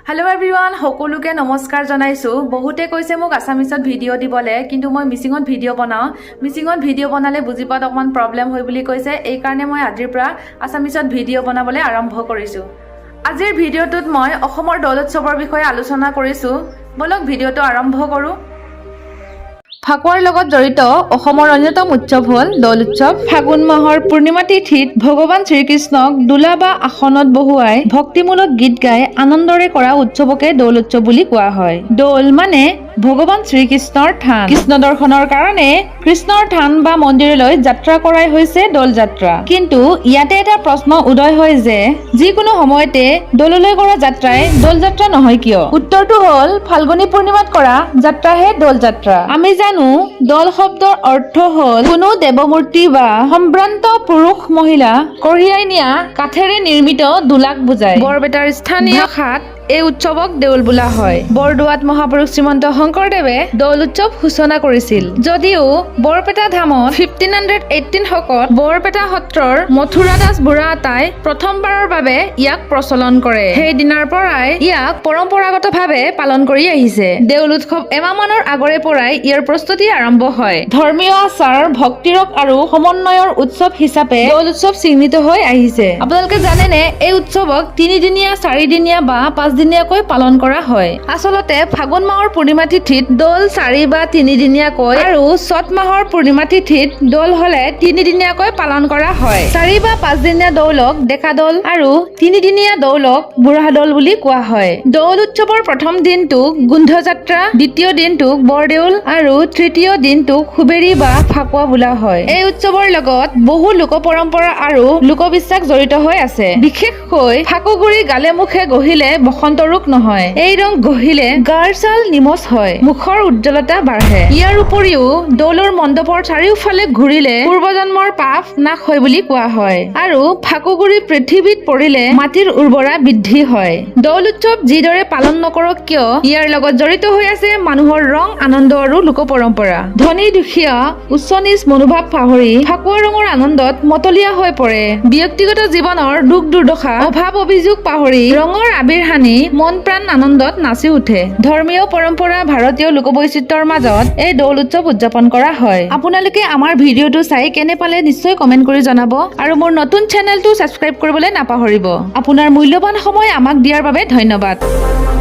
hello everyone সকলোকে নমস্কাৰ জনাইছো বহুতে কৈছে মোক আসামিছত ভিডিও দিবলে কিন্তু মই মিচিঙত ভিডিও বনাও মিচিঙত ভিডিও বনালে বুজি পাত অকমান প্ৰবলেম হয় বুলি কৈছে এই কাৰণে মই আজিৰ পৰা আসামিছত ভিডিও বনাবলে আৰম্ভ কৰিছো আজিৰ ভিডিওটোত মই অসমৰ দৌল উৎসৱৰ বিষয়ে আলোচনা কৰিছো বলক ভিডিওটো আৰম্ভ কৰো ফাকুৱাৰ লগত জড়িত অসমৰ অন্যতম উৎসৱ হ'ল দৌল উৎসৱ ফাগুন মাহৰ পূৰ্ণিমা তিথিত ভগৱান শ্ৰীকৃষ্ণক দুলা বা আসনত বহুৱাই ভক্তিমূলক গীত গাই আনন্দৰে কৰা উৎসৱকে দৌল উৎসৱ বুলি কোৱা হয় দৌল মানে ভগৱান শ্ৰীকৃষ্ণৰ থান কৃষ্ণ দৰ্শনৰ কাৰণে কৃষ্ণৰ থান বা মন্দিৰলৈ যাত্ৰা কৰাই হৈছে দৌল যাত্ৰা কিন্তু ইয়াতে এটা প্ৰশ্ন উদয় হয় যে যিকোনো সময়তে দৌললৈ কৰা যাত্ৰাই দৌল যাত্ৰা নহয় কিয় উত্তৰটো হ'ল ফাল্গুনী পূৰ্ণিমাত কৰা যাত্ৰাহে দৌল যাত্ৰা আমি দৌল শব্দৰ অৰ্থ হ'ল কোনো দেৱমূৰ্তি বা সম্ভ্ৰান্ত পুৰুষ মহিলা কঢ়িয়াই নিয়া কাঠেৰে নিৰ্মিত দুলাক বুজায় বৰপেটাৰ স্থানীয় ভাষাত এই উৎসৱক দেউল বোলা হয় বৰদোৱাত মহাপুৰুষ শ্ৰীমন্ত শংকৰদেৱে দৌল উৎসৱ সূচনা কৰিছিল যদিও বৰপেটা ধামত 1518 শকত বৰপেটা সত্ৰৰ মথুৰা দাস বুঢ়া আতাই প্ৰথমবাৰৰ বাবে ইয়াক প্ৰচলন কৰে সেই দিনাৰ পৰাই ইয়াক পৰম্পৰাগতভাৱে পালন কৰি আহিছে দেউল উৎসৱ এমাহমানৰ আগৰে পৰাই ইয়াৰ প্ৰস্তুতি আৰম্ভ হয় ধৰ্মীয় আচাৰ ভক্তিৰক আৰু সমন্বয়ৰ উৎসৱ হিচাপে দৌল উৎসৱ চিহ্নিত হৈ আহিছে আপোনালোকে জানেনে এই উৎসৱক 3 দিনীয়া 4 দিনীয়া বা 5 দিনীয়াকৈ পালন কৰা হয় আসলতে ফাগুন মাহৰ পূৰ্ণিমা তিথিত দৌল 4 বা 3 দিনীয়াকৈ আৰু চত মাহৰ পূৰ্ণিমা তিথিত দৌল হলে 3 দিনীয়াকৈ পালন কৰা হয় 4 বা 5 দিনীয়া দৌলক ডেকা দৌল আৰু 3 দিনীয়া দৌলক বুঢ়া দৌল বুলি কোৱা হয় দৌল উৎসৱৰ প্ৰথম দিনটোক গোন্ধ যাত্ৰা দ্বিতীয় দিনটোক বৰদেউল আৰু তৃতীয় দিনটোক খুবেৰী বা ফাকুৱা বোলা হয় এই উৎসৱৰ লগত বহু লোক পৰম্পৰা আৰু লোকবিশ্বাস জড়িত হৈ আছে বিশেষকৈ ফাকুগুৰি গালে মুখে গহিলে বসন্ত ৰোগ নহয় এই ৰং গহিলে গাৰ ছাল নিমজ হয় মুখৰ উজ্জ্বলতা বাঢ়ে ইয়াৰ উপৰিও দৌলৰ মণ্ডপৰ চাৰিওফালে ঘূৰিলে পূৰ্বজন্মৰ পাপ নাশ হয় বুলি কোৱা হয় আৰু ফাকুগুৰি পৃথিৱীত পৰিলে মাটিৰ উৰ্বৰা বৃদ্ধি হয় দৌল উৎসৱ যিদৰে পালন নকৰক কিয় ইয়াৰ লগত জড়িত হৈ আছে মানুহৰ ৰং আনন্দ আৰু লোক পৰম্পৰা ধনী দুখীয়া উচ্চ নিচ মনোভাৱ পাহৰি ফাকুৱা ৰঙৰ আনন্দত মতলীয়া হৈ পৰে ব্যক্তিগত জীৱনৰ দুখ দুৰ্দশা অভাৱ অভিযোগ পাহৰি ৰঙৰ আবিৰ হানি মন প্ৰাণ আনন্দত নাচি উঠে ধৰ্মীয় পৰম্পৰা ভাৰতীয় লোকবৈচিত্ৰৰ মাজত এই দৌল উৎসৱ উদযাপন কৰা হয় আপোনালোকে আমাৰ ভিডিওটো চাই কেনে পালে নিশ্চয় কমেন্ট কৰি জনাব আৰু মোৰ নতুন চেনেলটো সাবস্ক্ৰাইব কৰিবলৈ নাপাহৰিব আপোনাৰ মূল্যৱান সময় আমাক দিয়াৰ বাবে ধন্যবাদ